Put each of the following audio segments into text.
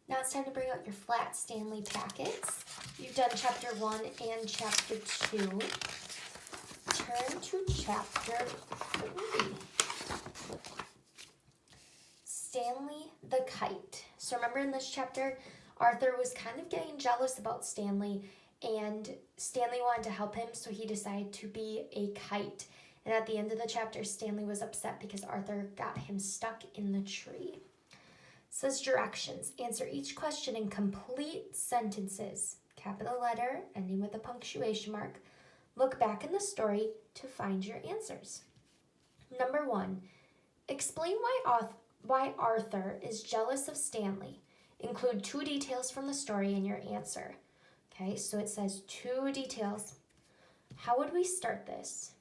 Now it's time to bring out your flat Stanley packets. You've done chapter 1 and chapter 2. Turn to chapter 3. Stanley the Kite. So remember in this chapter, Arthur was kind of getting jealous about Stanley, and Stanley wanted to help him, so he decided to be a kite. And at the end of the chapter, Stanley was upset because Arthur got him stuck in the tree. It says directions. Answer each question in complete sentences. Capital letter, ending with a punctuation mark. Look back in the story to find your answers. Number 1, explain why Arthur is jealous of Stanley. Include 2 details from the story in your answer. Okay, so it says 2 details. How would we start this?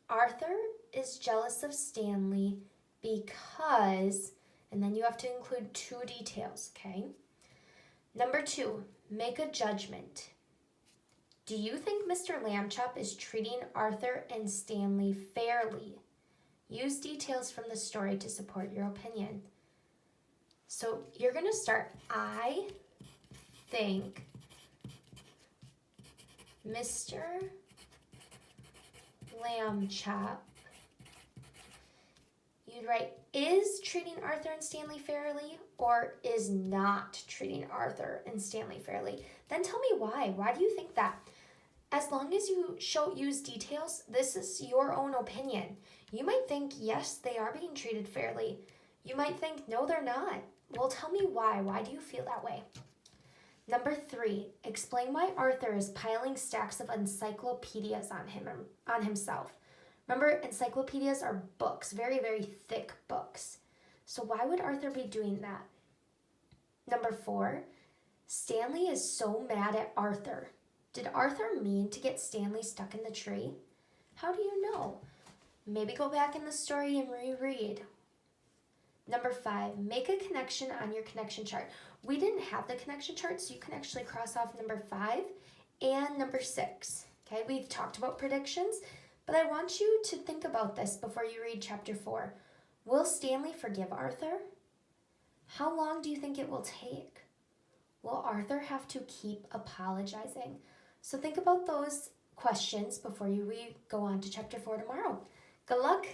Arthur is jealous of Stanley because, and then you have to include 2 details, okay? Number 2, make a judgment. Do you think Mr. Lambchop is treating Arthur and Stanley fairly? Use details from the story to support your opinion. So you're going to start, I think Mr. Lambchop, you'd write, is treating Arthur and Stanley fairly or is not treating Arthur and Stanley fairly? Then tell me why. Why do you think that? As long as you use details, this is your own opinion. You might think, yes, they are being treated fairly. You might think, no, they're not. Well, tell me why. Why do you feel that way? Number 3, explain why Arthur is piling stacks of encyclopedias on himself. Remember, encyclopedias are books, very, very thick books. So why would Arthur be doing that? Number 4, Stanley is so mad at Arthur. Did Arthur mean to get Stanley stuck in the tree? How do you know? Maybe go back in the story and reread. Number 5, make a connection on your connection chart. We didn't have the connection chart, so you can actually cross off number 5 and number 6. Okay, we've talked about predictions, but I want you to think about this before you read chapter 4. Will Stanley forgive Arthur? How long do you think it will take? Will Arthur have to keep apologizing? So think about those questions before you go on to chapter 4 tomorrow. Good luck.